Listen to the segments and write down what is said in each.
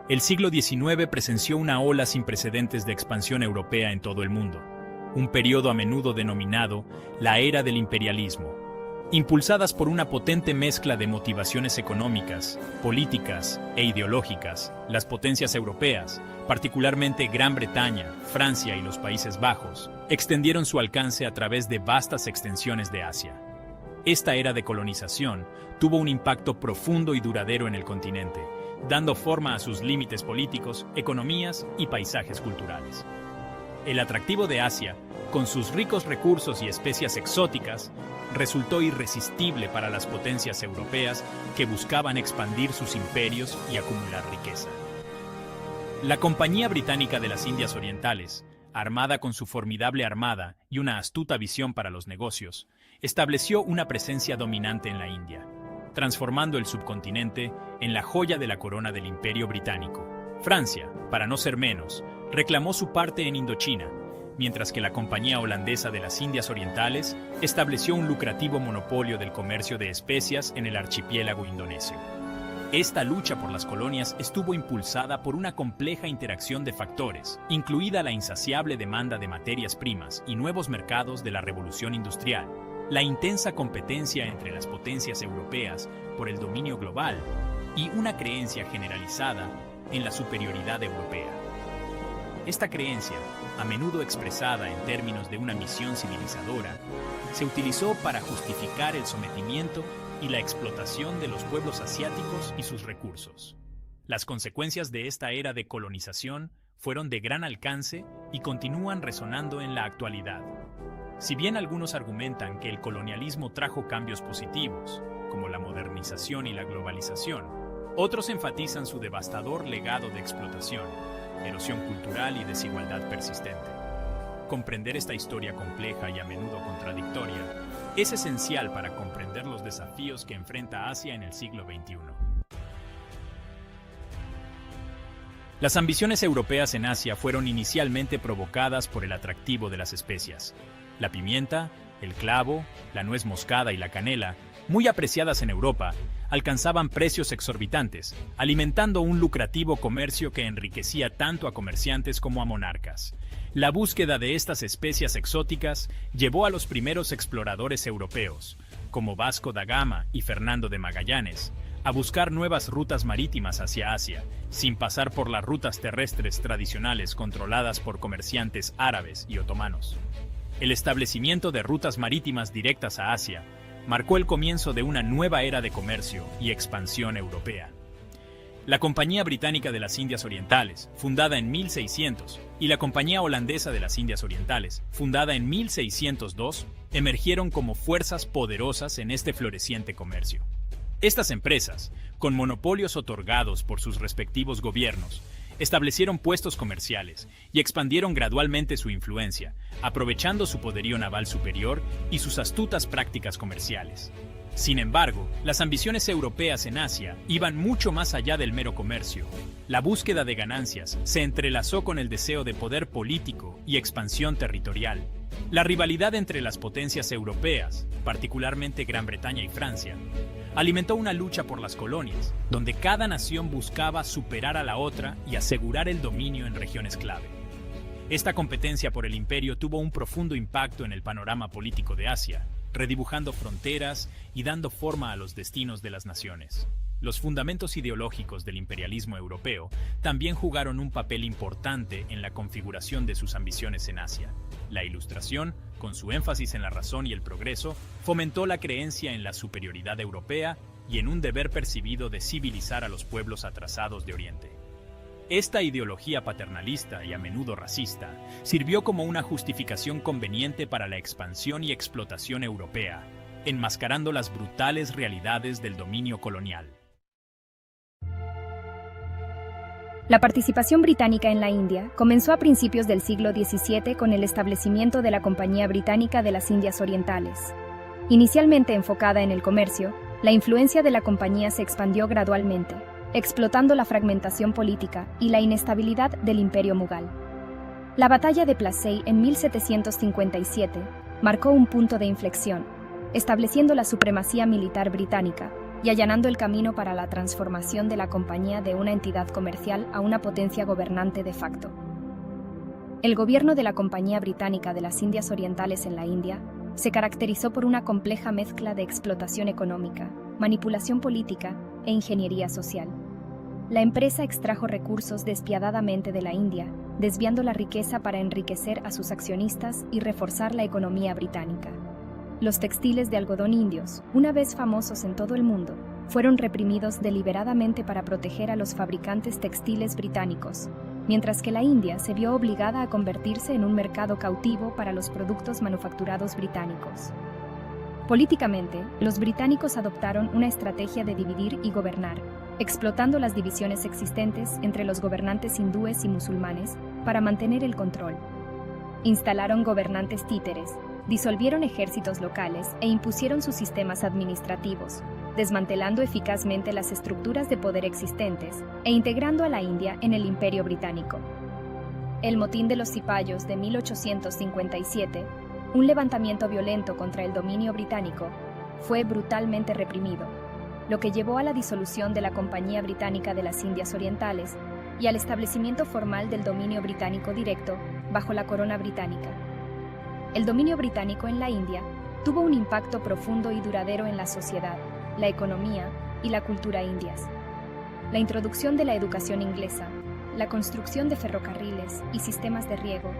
El siglo XIX presenció una ola sin precedentes de expansión europea en todo el mundo, un periodo a menudo denominado la era del imperialismo. Impulsadas por una potente mezcla de motivaciones económicas, políticas e ideológicas, las potencias europeas, particularmente Gran Bretaña, Francia y los Países Bajos, extendieron su alcance a través de vastas extensiones de Asia. Esta era de colonización tuvo un impacto profundo y duradero en el continente, dando forma a sus límites políticos, economías y paisajes culturales. El atractivo de Asia, con sus ricos recursos y especias exóticas, resultó irresistible para las potencias europeas que buscaban expandir sus imperios y acumular riqueza. La Compañía Británica de las Indias Orientales, armada con su formidable armada y una astuta visión para los negocios, estableció una presencia dominante en la India, transformando el subcontinente en la joya de la corona del Imperio Británico. Francia, para no ser menos, reclamó su parte en Indochina, mientras que la Compañía Holandesa de las Indias Orientales estableció un lucrativo monopolio del comercio de especias en el archipiélago indonesio. Esta lucha por las colonias estuvo impulsada por una compleja interacción de factores, incluida la insaciable demanda de materias primas y nuevos mercados de la revolución industrial, la intensa competencia entre las potencias europeas por el dominio global y una creencia generalizada en la superioridad europea. Esta creencia, a menudo expresada en términos de una misión civilizadora, se utilizó para justificar el sometimiento y la explotación de los pueblos asiáticos y sus recursos. Las consecuencias de esta era de colonización fueron de gran alcance y continúan resonando en la actualidad. Si bien algunos argumentan que el colonialismo trajo cambios positivos, como la modernización y la globalización, otros enfatizan su devastador legado de explotación, erosión cultural y desigualdad persistente. Comprender esta historia compleja y a menudo contradictoria es esencial para comprender los desafíos que enfrenta Asia en el siglo XXI. Las ambiciones europeas en Asia fueron inicialmente provocadas por el atractivo de las especias. La pimienta, el clavo, la nuez moscada y la canela, muy apreciadas en Europa, alcanzaban precios exorbitantes, alimentando un lucrativo comercio que enriquecía tanto a comerciantes como a monarcas. La búsqueda de estas especias exóticas llevó a los primeros exploradores europeos, como Vasco da Gama y Fernando de Magallanes, a buscar nuevas rutas marítimas hacia Asia, sin pasar por las rutas terrestres tradicionales controladas por comerciantes árabes y otomanos. El establecimiento de rutas marítimas directas a Asia marcó el comienzo de una nueva era de comercio y expansión europea. La Compañía Británica de las Indias Orientales, fundada en 1600, y la Compañía Holandesa de las Indias Orientales, fundada en 1602, emergieron como fuerzas poderosas en este floreciente comercio. Estas empresas, con monopolios otorgados por sus respectivos gobiernos, establecieron puestos comerciales y expandieron gradualmente su influencia, aprovechando su poderío naval superior y sus astutas prácticas comerciales. Sin embargo, las ambiciones europeas en Asia iban mucho más allá del mero comercio. La búsqueda de ganancias se entrelazó con el deseo de poder político y expansión territorial. La rivalidad entre las potencias europeas, particularmente Gran Bretaña y Francia, alimentó una lucha por las colonias, donde cada nación buscaba superar a la otra y asegurar el dominio en regiones clave. Esta competencia por el imperio tuvo un profundo impacto en el panorama político de Asia, redibujando fronteras y dando forma a los destinos de las naciones. Los fundamentos ideológicos del imperialismo europeo también jugaron un papel importante en la configuración de sus ambiciones en Asia. La Ilustración, con su énfasis en la razón y el progreso, fomentó la creencia en la superioridad europea y en un deber percibido de civilizar a los pueblos atrasados de Oriente. Esta ideología paternalista y a menudo racista sirvió como una justificación conveniente para la expansión y explotación europea, enmascarando las brutales realidades del dominio colonial. La participación británica en la India comenzó a principios del siglo XVII con el establecimiento de la Compañía Británica de las Indias Orientales. Inicialmente enfocada en el comercio, la influencia de la compañía se expandió gradualmente, explotando la fragmentación política y la inestabilidad del Imperio Mughal. La batalla de Plassey en 1757 marcó un punto de inflexión, estableciendo la supremacía militar británica y allanando el camino para la transformación de la compañía de una entidad comercial a una potencia gobernante de facto. El gobierno de la Compañía Británica de las Indias Orientales en la India se caracterizó por una compleja mezcla de explotación económica, manipulación política e ingeniería social. La empresa extrajo recursos despiadadamente de la India, desviando la riqueza para enriquecer a sus accionistas y reforzar la economía británica. Los textiles de algodón indios, una vez famosos en todo el mundo, fueron reprimidos deliberadamente para proteger a los fabricantes textiles británicos, mientras que la India se vio obligada a convertirse en un mercado cautivo para los productos manufacturados británicos. Políticamente, los británicos adoptaron una estrategia de dividir y gobernar, explotando las divisiones existentes entre los gobernantes hindúes y musulmanes para mantener el control. Instalaron gobernantes títeres, disolvieron ejércitos locales e impusieron sus sistemas administrativos, desmantelando eficazmente las estructuras de poder existentes e integrando a la India en el Imperio Británico. El motín de los cipayos de 1857, un levantamiento violento contra el dominio británico, fue brutalmente reprimido, lo que llevó a la disolución de la Compañía Británica de las Indias Orientales y al establecimiento formal del dominio británico directo bajo la corona británica. El dominio británico en la India tuvo un impacto profundo y duradero en la sociedad, la economía y la cultura indias. La introducción de la educación inglesa, la construcción de ferrocarriles y sistemas de riego,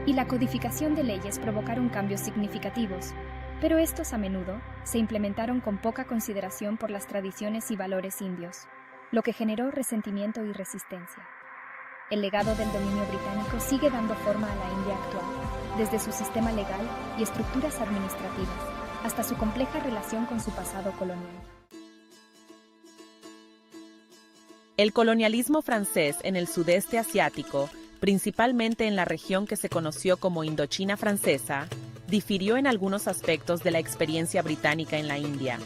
y la codificación de leyes provocaron cambios significativos, pero estos a menudo se implementaron con poca consideración por las tradiciones y valores indios, lo que generó resentimiento y resistencia. El legado del dominio británico sigue dando forma a la India actual, desde su sistema legal y estructuras administrativas, hasta su compleja relación con su pasado colonial. El colonialismo francés en el sudeste asiático, principalmente en la región que se conoció como Indochina francesa, difirió en algunos aspectos de la experiencia británica en la India.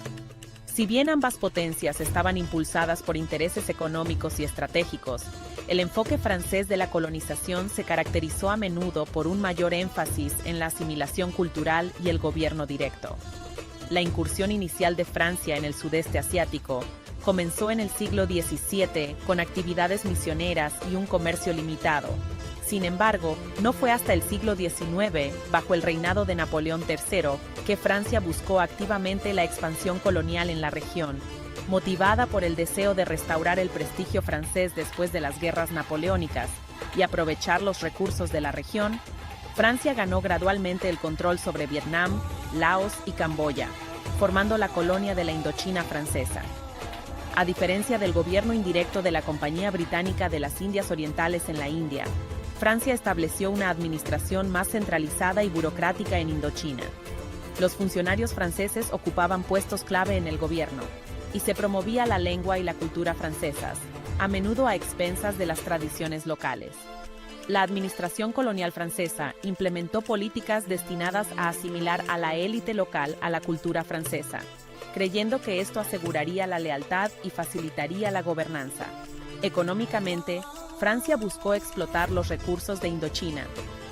Si bien ambas potencias estaban impulsadas por intereses económicos y estratégicos, el enfoque francés de la colonización se caracterizó a menudo por un mayor énfasis en la asimilación cultural y el gobierno directo. La incursión inicial de Francia en el sudeste asiático comenzó en el siglo XVII con actividades misioneras y un comercio limitado. Sin embargo, no fue hasta el siglo XIX, bajo el reinado de Napoleón III, que Francia buscó activamente la expansión colonial en la región, motivada por el deseo de restaurar el prestigio francés después de las guerras napoleónicas y aprovechar los recursos de la región. Francia ganó gradualmente el control sobre Vietnam, Laos y Camboya, formando la colonia de la Indochina francesa. A diferencia del gobierno indirecto de la Compañía Británica de las Indias Orientales en la India, Francia estableció una administración más centralizada y burocrática en Indochina. Los funcionarios franceses ocupaban puestos clave en el gobierno, y se promovía la lengua y la cultura francesas, a menudo a expensas de las tradiciones locales. La administración colonial francesa implementó políticas destinadas a asimilar a la élite local a la cultura francesa, creyendo que esto aseguraría la lealtad y facilitaría la gobernanza. Económicamente, Francia buscó explotar los recursos de Indochina,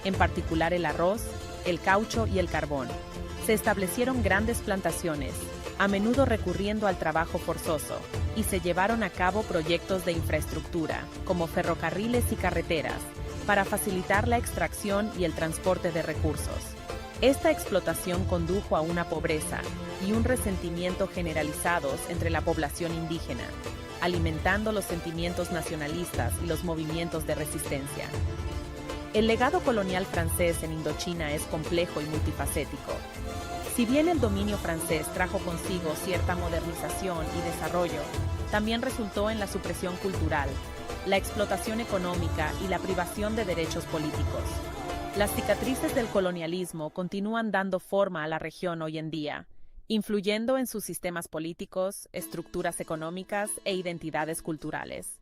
en particular el arroz, el caucho y el carbón. Se establecieron grandes plantaciones, a menudo recurriendo al trabajo forzoso, y se llevaron a cabo proyectos de infraestructura, como ferrocarriles y carreteras, para facilitar la extracción y el transporte de recursos. Esta explotación condujo a una pobreza y un resentimiento generalizados entre la población indígena, alimentando los sentimientos nacionalistas y los movimientos de resistencia. El legado colonial francés en Indochina es complejo y multifacético. Si bien el dominio francés trajo consigo cierta modernización y desarrollo, también resultó en la supresión cultural, la explotación económica y la privación de derechos políticos. Las cicatrices del colonialismo continúan dando forma a la región hoy en día, influyendo en sus sistemas políticos, estructuras económicas e identidades culturales.